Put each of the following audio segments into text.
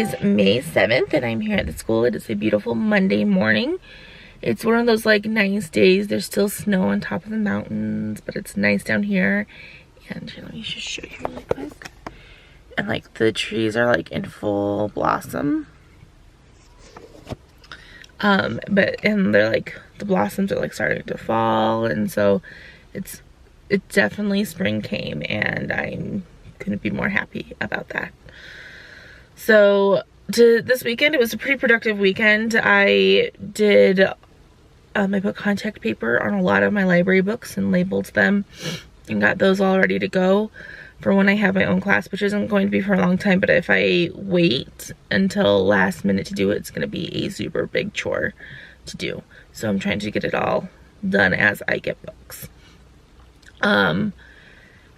is May 7th and I'm here at the school. It is a beautiful Monday morning. It's one of those like nice days. There's still snow on top of the mountains, but it's nice down here. And here, let me just show you really quick. And like the trees are like in full blossom. And they're like, the blossoms are like starting to fall, and so it's definitely spring came, and I'm couldn't be more happy about that. So this weekend, it was a pretty productive weekend. I did I put contact paper on a lot of my library books and labeled them and got those all ready to go for when I have my own class, which isn't going to be for a long time, but if I wait until last minute to do it, it's going to be a super big chore to do. So I'm trying to get it all done as I get books.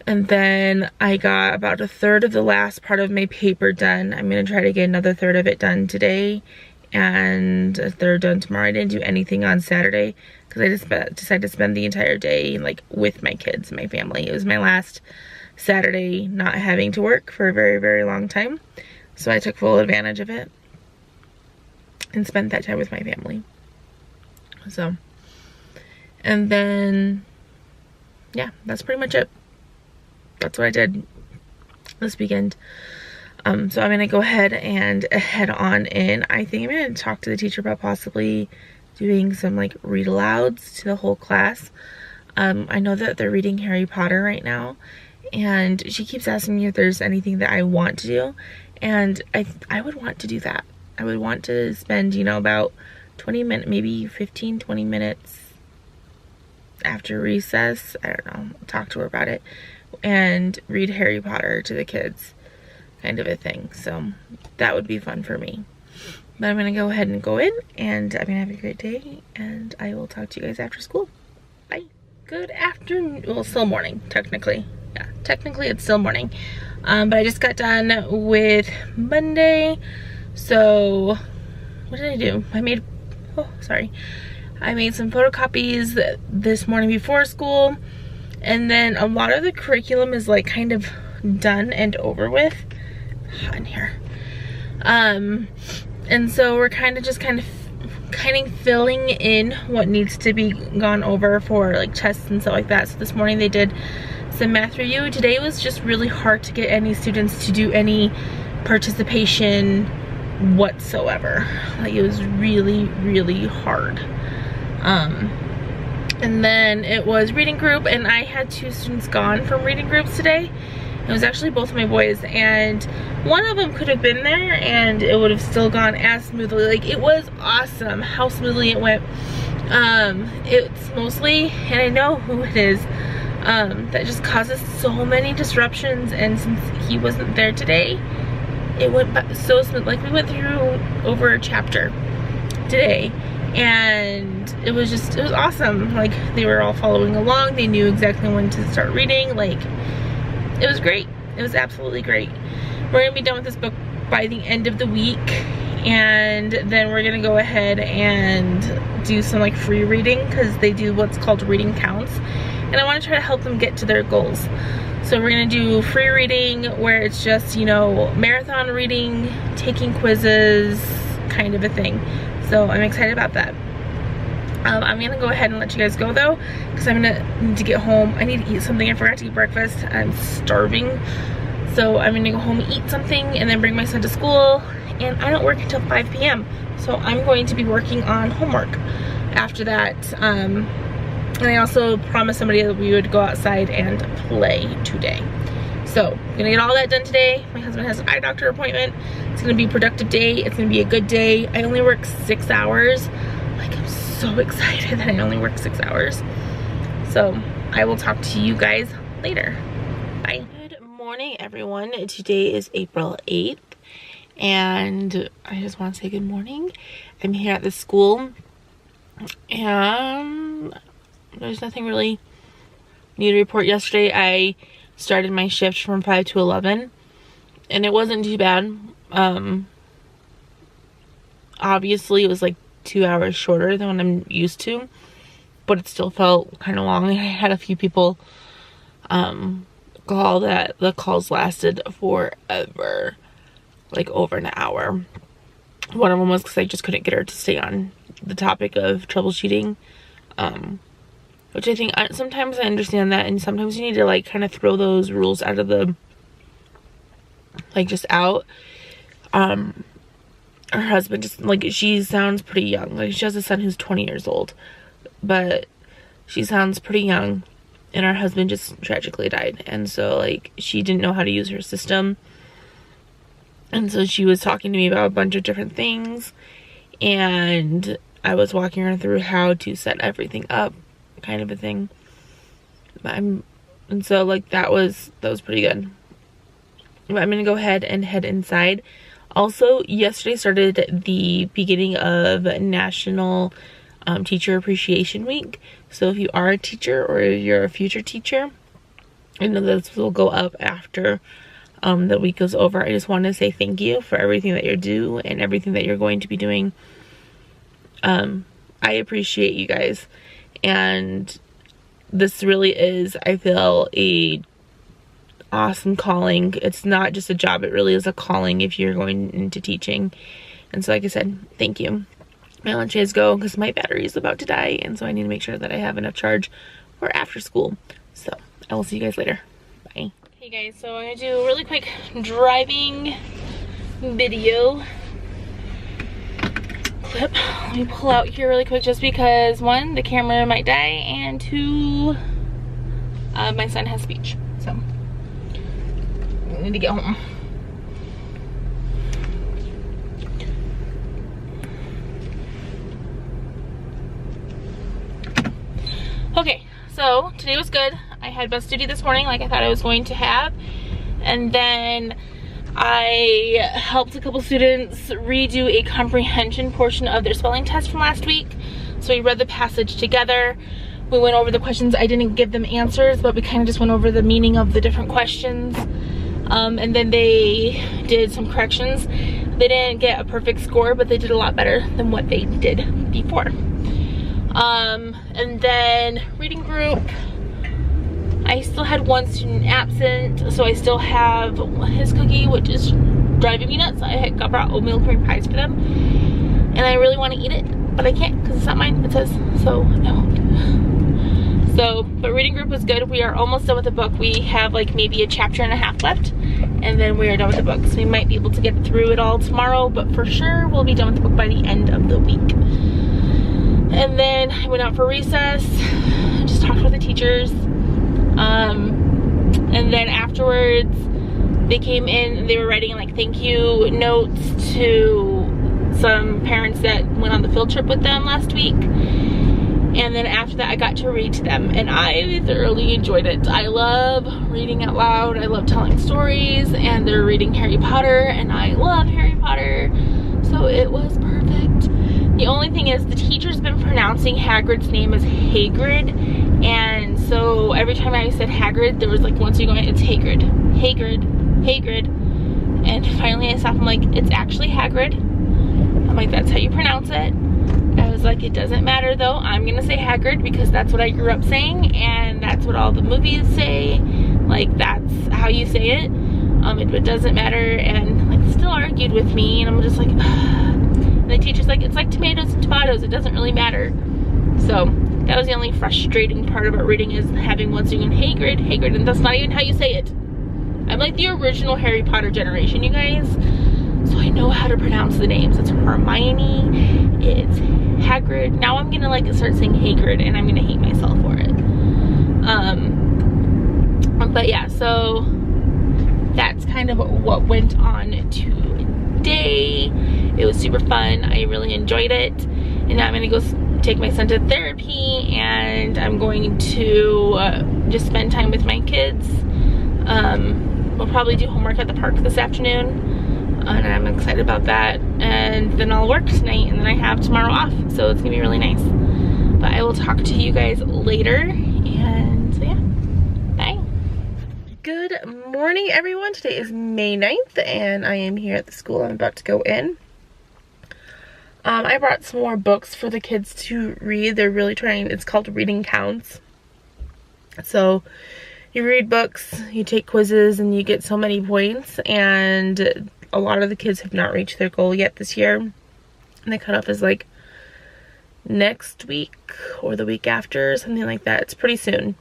And then I got about a third of the last part of my paper done. I'm going to try to get another third of it done today and a third done tomorrow. I didn't do anything on Saturday because I just decided to spend the entire day like with my kids and my family. It was my last Saturday not having to work for a very, very long time. So I took full advantage of it and spent that time with my family. So, and then, yeah, that's pretty much it. That's what I did this weekend. So I'm gonna go ahead and head on in. I think I'm gonna talk to the teacher about possibly doing some like read alouds to the whole class. I know that they're reading Harry Potter right now, and she keeps asking me if there's anything that I want to do, and I would want to do that. I would want to spend, you know, about 20 minutes, maybe 15-20 minutes after recess, I don't know, talk to her about it and read Harry Potter to the kids, kind of a thing. So that would be fun for me. But I'm gonna go ahead and go in, and I'm gonna have a great day, and I will talk to you guys after school. Bye. Good afternoon. Well, still morning, technically. Yeah, technically it's still morning. But I just got done with Monday. So what did I do? I made some photocopies this morning before school, and then a lot of the curriculum is like kind of done and over with. Hot in here. And so we're kind of filling in what needs to be gone over for like tests and stuff like that. So this morning they did some math review. Today was just really hard to get any students to do any participation whatsoever. Like, it was really, really hard. And then it was reading group, and I had 2 students gone from reading groups today. It was actually both of my boys, and one of them could have been there and it would have still gone as smoothly. Like, it was awesome how smoothly it went. It's mostly, and I know who it is, that just causes so many disruptions, and since he wasn't there today, it went so smooth. Like, we went through over a chapter today, and it was awesome. Like, they were all following along. They knew exactly when to start reading. Like, it was great. It was absolutely great. We're gonna be done with this book by the end of the week, and then we're gonna go ahead and do some like free reading, because they do what's called reading counts, and I want to try to help them get to their goals. So we're gonna do free reading where it's just, you know, marathon reading, taking quizzes, kind of a thing. So I'm excited about that. I'm gonna go ahead and let you guys go though, because I'm gonna need to get home. I need to eat something. I forgot to eat breakfast. I'm starving. So I'm gonna go home, eat something, and then bring my son to school. And I don't work until 5 p.m. So I'm going to be working on homework after that. And I also promised somebody that we would go outside and play today. So I'm gonna get all that done today. My husband has an eye doctor appointment. It's gonna be a productive day. It's gonna be a good day. I only work 6 hours. Like, I'm so excited that I only work 6 hours. So I will talk to you guys later. Bye. Good morning, everyone. Today is April 8th, and I just want to say good morning. I'm here at the school, and there's nothing really new to report. Yesterday I started my shift from 5 to 11, and it wasn't too bad. Obviously it was like 2 hours shorter than what I'm used to, but it still felt kind of long. I had a few people call that the calls lasted forever. like over an hour. One of them was because I just couldn't get her to stay on the topic of troubleshooting, which I think sometimes I understand that, and sometimes you need to like kind of throw those rules out of the, like, just out. Her husband just, like, she sounds pretty young. Like, she has a son who's 20 years old, but she sounds pretty young, and her husband just tragically died, and so, like, she didn't know how to use her system, and so she was talking to me about a bunch of different things, and I was walking her through how to set everything up, kind of a thing. And so, like, that was pretty good. But I'm gonna go ahead and head inside. Also, yesterday started the beginning of National Teacher Appreciation Week. So if you are a teacher or you're a future teacher, I know this will go up after the week goes over. I just want to say thank you for everything that you're doing and everything that you're going to be doing. I appreciate you guys, and this really is, I feel, a awesome calling. It's not just a job, it really is a calling if you're going into teaching. And so, like I said, thank you. My lunch is go because my battery is about to die, and so I need to make sure that I have enough charge for after school. So I will see you guys later. Bye. Hey guys, so I'm gonna do a really quick driving video clip. Let me pull out here really quick just because, one, the camera might die, and two, my son has speech, so I need to get home. Okay, so today was good. I had bus duty this morning like I thought I was going to have, and then I helped a couple students redo a comprehension portion of their spelling test from last week. So we read the passage together. We went over the questions. I didn't give them answers, but we kind of just went over the meaning of the different questions. And then they did some corrections. They didn't get a perfect score, but they did a lot better than what they did before. And then reading group, I still had one student absent, so I still have his cookie, which is driving me nuts. I got brought oatmeal cream pies for them, and I really want to eat it, but I can't because it's not mine, it says, so I won't. So, but reading group was good. We are almost done with the book. We have like maybe a chapter and a half left, and then we are done with the book. So we might be able to get through it all tomorrow, but for sure we'll be done with the book by the end of the week. And then I went out for recess, just talked with the teachers. And then afterwards they came in and they were writing like thank you notes to some parents that went on the field trip with them last week. And then after that I got to read to them, and I thoroughly enjoyed it. I love reading out loud. I love telling stories, and they're reading Harry Potter, and I love Harry Potter, so it was perfect. The only thing is the teacher's been pronouncing Hagrid's name as Hagrid, and so every time I said Hagrid, there was like once you go, it's Hagrid, Hagrid, Hagrid, and finally I stopped. I'm like, it's actually Hagrid. I'm like, that's how you pronounce it. I was like, it doesn't matter though. I'm gonna say Hagrid because that's what I grew up saying, and that's what all the movies say. Like, that's how you say it. It doesn't matter, and like still argued with me, and I'm just like, and the teacher's like, it's like tomatoes and tomatoes, it doesn't really matter. So that was the only frustrating part about reading, is having one student Hagrid, Hagrid, and that's not even how you say it. I'm like the original Harry Potter generation, you guys, so I know how to pronounce the names. It's Hermione, it's Hagrid. Now I'm gonna like start saying Hagrid, and I'm gonna hate myself for it. But yeah, so that's kind of what went on today. It was super fun. I really enjoyed it. And now I'm gonna go take my son to therapy, and I'm going to just spend time with my kids. We'll probably do homework at the park this afternoon, and I'm excited about that. And then I'll work tonight, and then I have tomorrow off, so it's gonna be really nice. But I will talk to you guys later, and so yeah, bye. Good morning, everyone. Today is May 9th, and I am here at the school I'm about to go in. I brought some more books for the kids to read. They're really trying, it's called Reading Counts. So you read books, you take quizzes, and you get so many points, and a lot of the kids have not reached their goal yet this year. And the cutoff is like next week or the week after, something like that. It's pretty soon.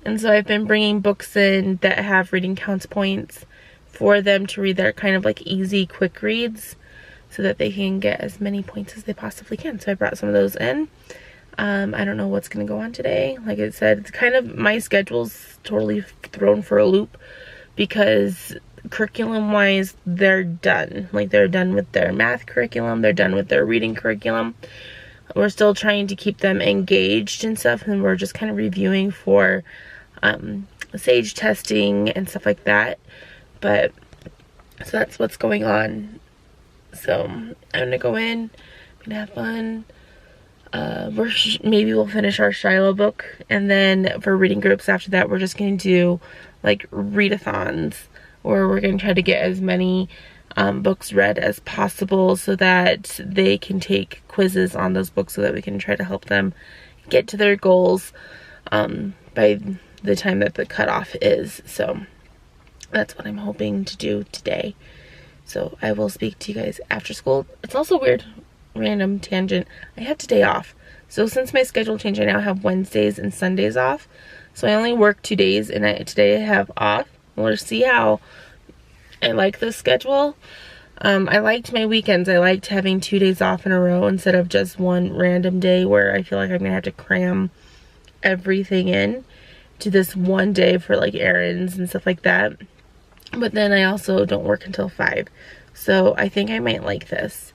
And so I've been bringing books in that have reading counts points for them to read. Their kind of like easy, quick reads so that they can get as many points as they possibly can. So I brought some of those in. I don't know what's going to go on today. Like I said, it's kind of, my schedule's totally thrown for a loop because curriculum wise, they're done. Like they're done with their math curriculum. They're done with their reading curriculum. We're still trying to keep them engaged and stuff. And we're just kind of reviewing for SAGE testing and stuff like that. But so that's what's going on. So I'm gonna go in, I'm gonna have fun. Maybe we'll finish our Shiloh book, and then for reading groups after that, we're just gonna do like readathons, or we're gonna try to get as many books read as possible so that they can take quizzes on those books so that we can try to help them get to their goals by the time that the cutoff is. So that's what I'm hoping to do today. So I will speak to you guys after school. It's also weird, random tangent. I have today off. So since my schedule changed, I now have Wednesdays and Sundays off. So I only work 2 days, and today I have off. We'll see how I like this schedule. I liked my weekends. I liked having 2 days off in a row instead of just one random day where I feel like I'm gonna have to cram everything in to this one day for like errands and stuff like that. But then I also don't work until 5. So I think I might like this.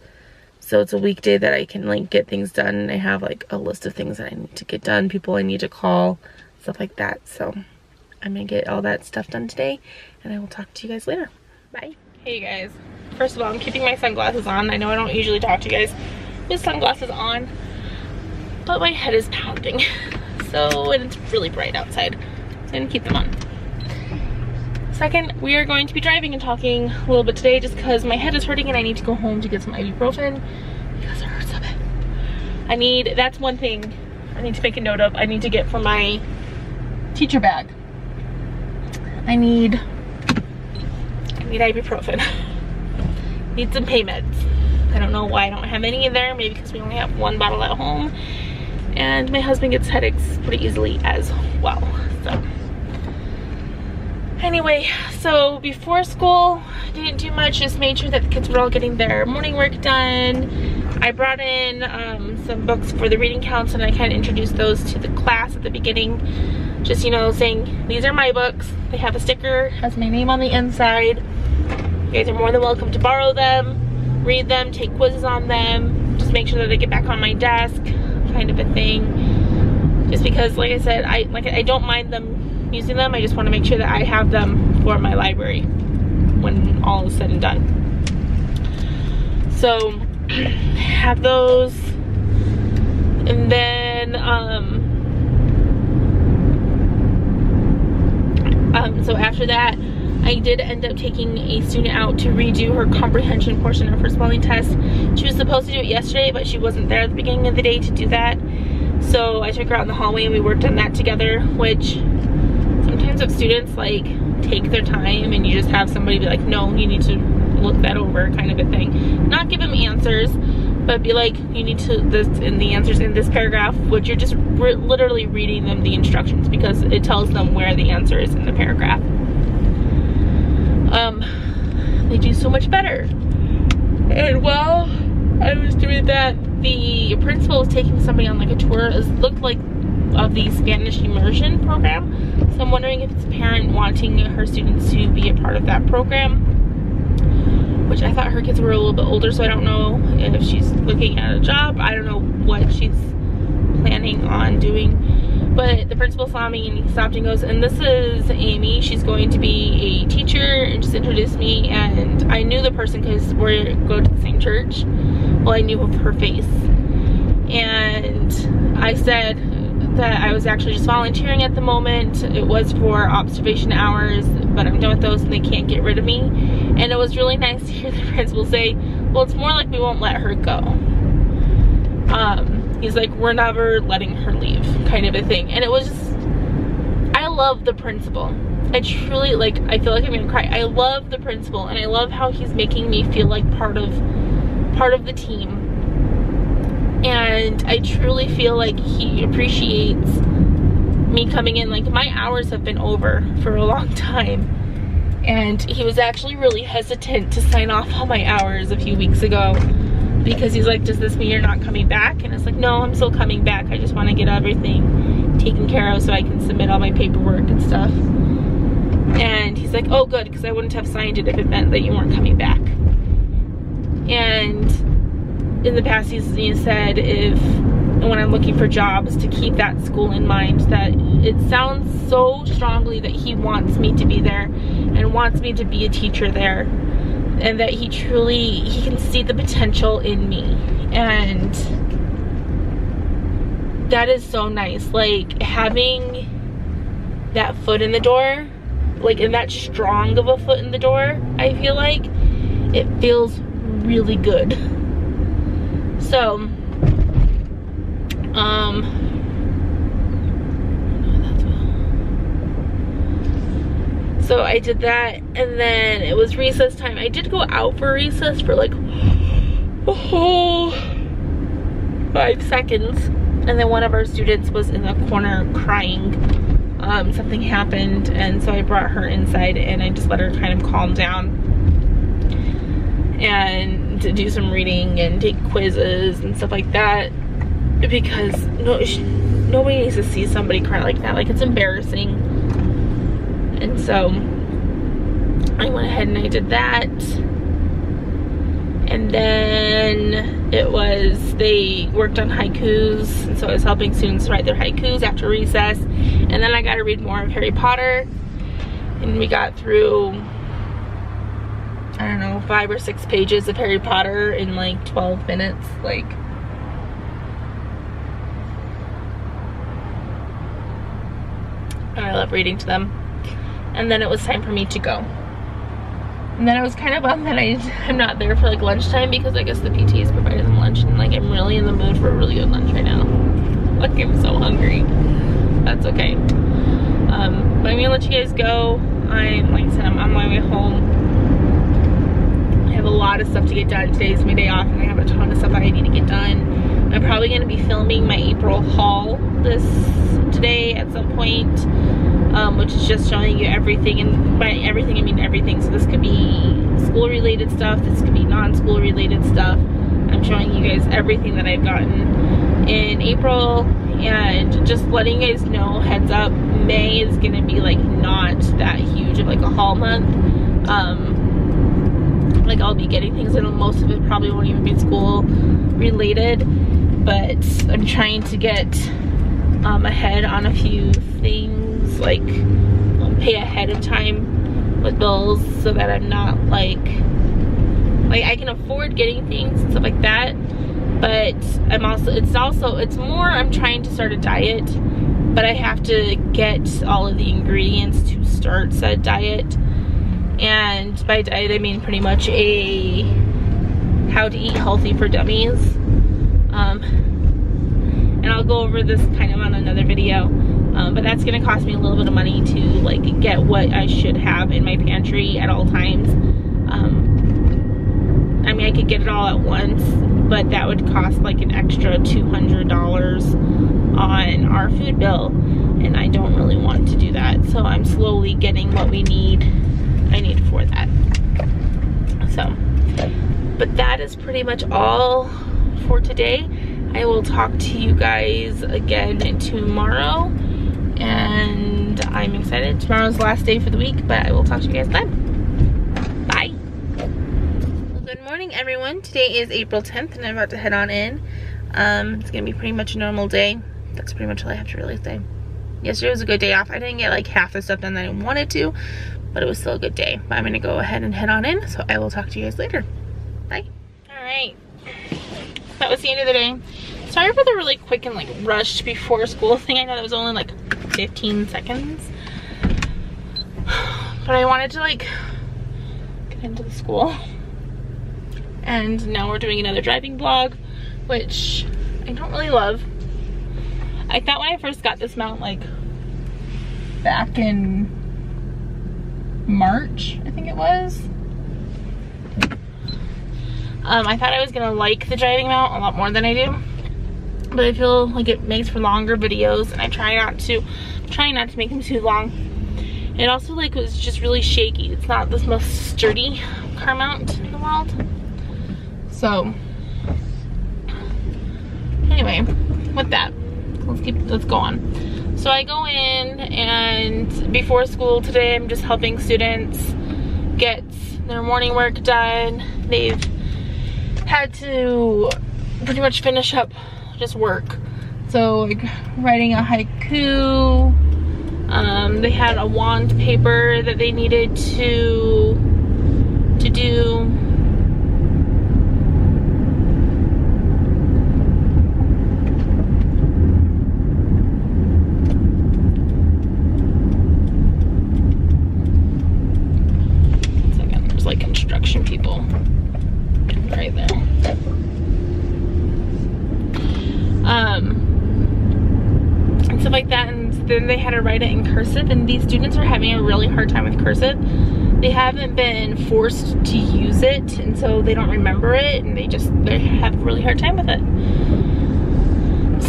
So it's a weekday that I can like get things done, and I have like a list of things that I need to get done, people I need to call, stuff like that. So I'm gonna get all that stuff done today, and I will talk to you guys later. Bye. Hey guys, first of all, I'm keeping my sunglasses on. I know I don't usually talk to you guys with sunglasses on, but my head is pounding. So, and it's really bright outside, so I'm gonna keep them on. Second, we are going to be driving and talking a little bit today just because my head is hurting and I need to go home to get some ibuprofen because it hurts so bad. That's one thing I need to make a note of. I need to get for my teacher bag. I need ibuprofen. Need some pain meds. I don't know why I don't have any in there. Maybe because we only have one bottle at home. And my husband gets headaches pretty easily as well. So anyway, so before school, didn't do much. Just made sure that the kids were all getting their morning work done. I brought in some books for the reading counts, and I kind of introduced those to the class at the beginning. Just, you know, saying these are my books. They have a sticker, has my name on the inside. You guys are more than welcome to borrow them, read them, take quizzes on them. Just make sure that they get back on my desk, kind of a thing. Just because, like I said, I don't mind them using them. I just want to make sure that I have them for my library when all is said and done. So have those, and then so after that, I did end up taking a student out to redo her comprehension portion of her spelling test. She was supposed to do it yesterday, but she wasn't there at the beginning of the day to do that. So I took her out in the hallway and we worked on that together, which sometimes if students like take their time and you just have somebody be like, no, you need to look that over, kind of a thing. Not give them answers, but be like, you need to, in the answers in this paragraph, which you're just literally reading them the instructions because it tells them where the answer is in the paragraph. They do so much better. And while I was doing that, the principal was taking somebody on like a tour, it looked like, of the Spanish immersion program. So I'm wondering if it's a parent wanting her students to be a part of that program, which I thought her kids were a little bit older, so I don't know if she's looking at a job. I don't know what she's planning on doing. But the principal saw me and he stopped and goes, and this is Amy. She's going to be a teacher, and just introduced me. And I knew the person because we go to the same church. Well, I knew of her face. And I said that I was actually just volunteering at the moment. It was for observation hours, but I'm done with those and they can't get rid of me. And it was really nice to hear the principal say, well, it's more like we won't let her go. He's like, we're never letting her leave, kind of a thing. And it was just, I love the principal. I truly, like, I feel like I'm gonna cry. I love the principal, and I love how he's making me feel like part of the team. And I truly feel like he appreciates me coming in. Like, my hours have been over for a long time, and he was actually really hesitant to sign off on my hours a few weeks ago, because he's like, does this mean you're not coming back? And it's like, no, I'm still coming back. I just want to get everything taken care of so I can submit all my paperwork and stuff. And he's like, oh good, because I wouldn't have signed it if it meant that you weren't coming back. And in the past he's said, when I'm looking for jobs, to keep that school in mind, that it sounds so strongly that he wants me to be there and wants me to be a teacher there, and that he can see the potential in me. And that is so nice. Like, having that foot in the door, like, and that strong of a foot in the door, I feel like it feels really good. So so I did that, and then it was recess time. I did go out for recess for like a whole 5 seconds, and then one of our students was in the corner crying. Something happened, and so I brought her inside and I just let her kind of calm down and to do some reading and take quizzes and stuff like that, because nobody needs to see somebody cry like that. Like, it's embarrassing. And so I went ahead and I did that. And then they worked on haikus, and so I was helping students write their haikus after recess. And then I got to read more of Harry Potter, and we got through, I don't know, 5 or 6 pages of Harry Potter in like 12 minutes. Like, I love reading to them. And then it was time for me to go. And then I was kind of bummed that I'm not there for like lunchtime, because I guess the PT is providing them lunch, and like, I'm really in the mood for a really good lunch right now. Like, I'm so hungry. That's okay. But I'm gonna let you guys go. Like I said, I'm on my way home. I have a lot of stuff to get done. Today's my day off, and I have a ton of stuff that I need to get done. I'm probably gonna be filming my April haul today at some point, which is just showing you everything, and by everything I mean everything. So this could be school related stuff, this could be non-school related stuff. I'm showing you guys everything that I've gotten in April, and just letting you guys know, heads up, May is gonna be like not that huge of like a haul month. Like, I'll be getting things, and most of it probably won't even be school related, but I'm trying to get ahead on a few things, like pay ahead of time with bills, so that I'm not like I can afford getting things and stuff like that. But it's more I'm trying to start a diet, but I have to get all of the ingredients to start said diet. And by diet I mean pretty much a how to eat healthy for dummies. And I'll go over this kind of on another video, but that's gonna cost me a little bit of money to like get what I should have in my pantry at all times. I mean, I could get it all at once, but that would cost like an extra $200 on our food bill, and I don't really want to do that. So I'm slowly getting what I need for that. So, but that is pretty much all for today. I will talk to you guys again tomorrow, and I'm excited. Tomorrow's the last day for the week, but I will talk to you guys then. Bye. Well, good morning, everyone. Today is April 10th, and I'm about to head on in. It's gonna be pretty much a normal day. That's pretty much all I have to really say. Yesterday was a good day off. I didn't get like half the stuff done that I wanted to, but it was still a good day. But I'm gonna go ahead and head on in, so I will talk to you guys later. Bye. All right. That was the end of the day. Sorry for the really quick and like rushed before school thing. I know that was only like 15 seconds, but I wanted to like get into the school. And now we're doing another driving vlog, which I don't really love. I thought when I first got this mount, like back in March, I think it was. I thought I was gonna like the driving mount a lot more than I do, but I feel like it makes for longer videos, and I try not to make them too long. It also like was just really shaky. It's not the most sturdy car mount in the world. So anyway, with that, let's go on. So I go in, and before school today, I'm just helping students get their morning work done. They've had to pretty much finish up just work. So like writing a haiku. They had a wand paper that they needed to do. Like construction people right there. And stuff like that, and then they had to write it in cursive, and these students are having a really hard time with cursive. They haven't been forced to use it, and so they don't remember it, and they have a really hard time with it.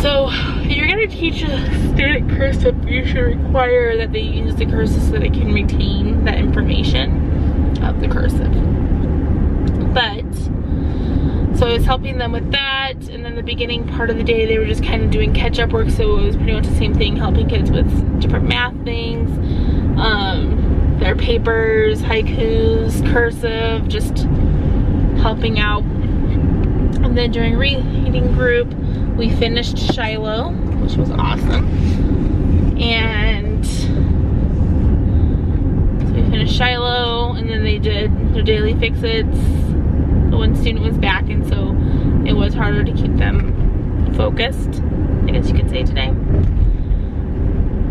So if you're gonna teach a student cursive, you should require that they use the cursive so they can retain that information of the cursive. But so I was helping them with that, and then the beginning part of the day they were just kind of doing catch-up work, so it was pretty much the same thing, helping kids with different math things, their papers, haikus, cursive, just helping out. And then during reading group we finished Shiloh, which was awesome. And finished Shiloh, and then they did their daily fix-its. One student was back, and so it was harder to keep them focused, I guess you could say, today.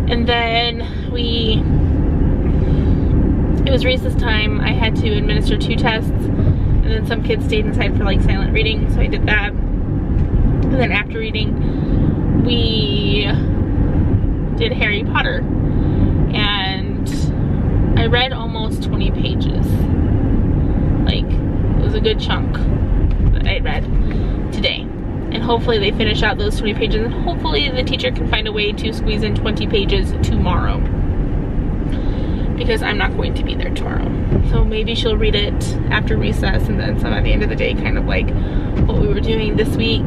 And then it was recess time. I had to administer 2 tests, and then some kids stayed inside for like silent reading, so I did that. And then after reading, we did Harry Potter, and I read almost 20 pages. Like, it was a good chunk that I read today. And hopefully they finish out those 20 pages, and hopefully the teacher can find a way to squeeze in 20 pages tomorrow, because I'm not going to be there tomorrow. So maybe she'll read it after recess, and then some at the end of the day, kind of like what we were doing this week,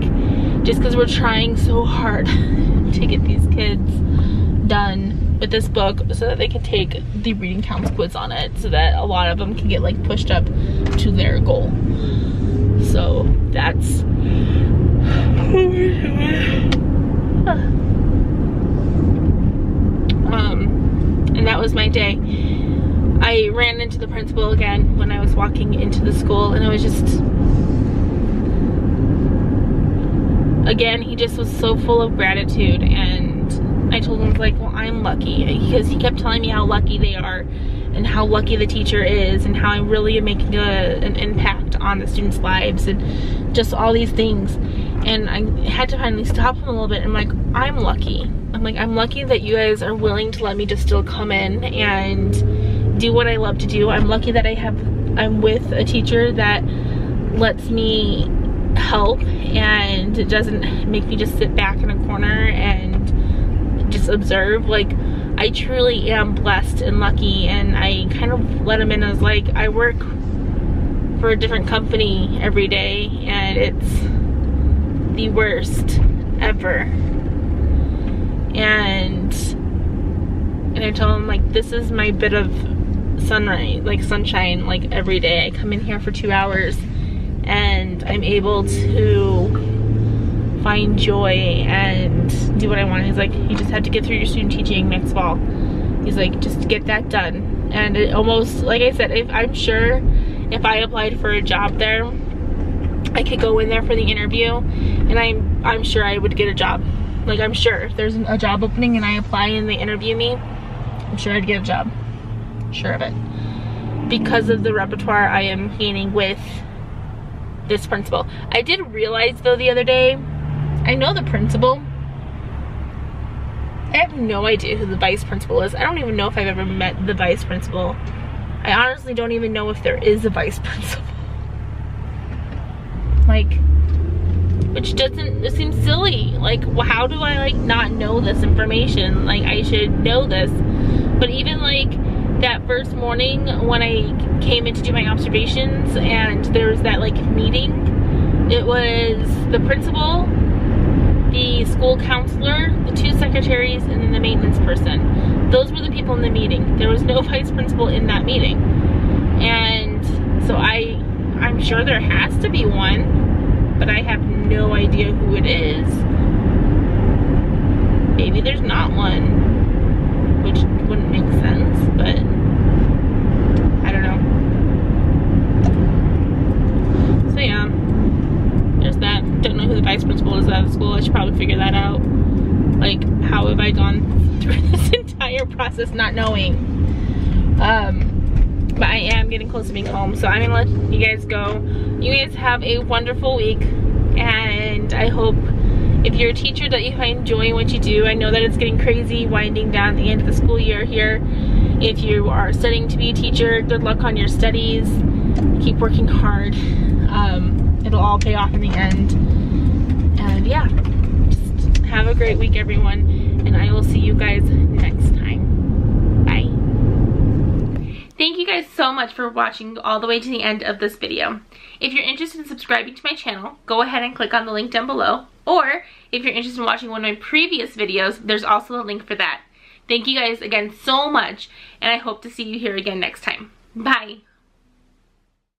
just because we're trying so hard to get these kids done with this book so that they can take the reading counts quiz on it, so that a lot of them can get like pushed up to their goal. So that's and that was my day. I ran into the principal again when I was walking into the school, and it was just, again, he just was so full of gratitude. And I told him, like, well, I'm lucky, because he kept telling me how lucky they are and how lucky the teacher is and how I really am making an impact on the students' lives and just all these things. And I had to finally stop him a little bit. I'm like, I'm lucky. I'm lucky that you guys are willing to let me just still come in and do what I love to do. I'm lucky that I'm with a teacher that lets me help and doesn't make me just sit back in a corner and just observe. Like, I truly am blessed and lucky, and I kind of let him in as like, I work for a different company every day, and it's the worst ever. And I told him, like, this is my bit of sunshine, like every day. I come in here for 2 hours and I'm able to find joy and do what I want. He's like, you just have to get through your student teaching next fall. He's like, just get that done. And it almost, like I said, I'm sure if I applied for a job there, I could go in there for the interview, and I'm sure I would get a job. Like, I'm sure if there's a job opening and I apply and they interview me, I'm sure I'd get a job. Sure of it. Because of the repertoire I am gaining with this principal. I did realize though the other day, I know the principal. I have no idea who the vice principal is. I don't even know if I've ever met the vice principal I honestly don't even know if there is a vice principal. Like, which doesn't, it seems silly. Like, how do I like not know this information? Like, I should know this. But even like that first morning when I came in to do my observations and there was that like meeting, it was the principal, the school counselor, the 2 secretaries, and then the maintenance person. Those were the people in the meeting. There was no vice principal in that meeting. And so I'm sure there has to be one, but I have no idea who it is. Maybe there's not one, which wouldn't make sense, but I don't know. So yeah, there's that. Don't know who the vice principal is at the school. I should probably figure that out. Like, how have I gone through this entire process not knowing? But I am getting close to being home, so I'm gonna let you guys go. You guys have a wonderful week, and I hope if you're a teacher that you find joy in what you do. I know that it's getting crazy winding down the end of the school year here. If you are studying to be a teacher, good luck on your studies. Keep working hard. It'll all pay off in the end. And yeah, just have a great week, everyone, and I will see you guys next time. Bye. Thank you guys so much for watching all the way to the end of this video. If you're interested in subscribing to my channel, go ahead and click on the link down below. Or if you're interested in watching one of my previous videos, there's also a link for that. Thank you guys again so much, and I hope to see you here again next time. Bye.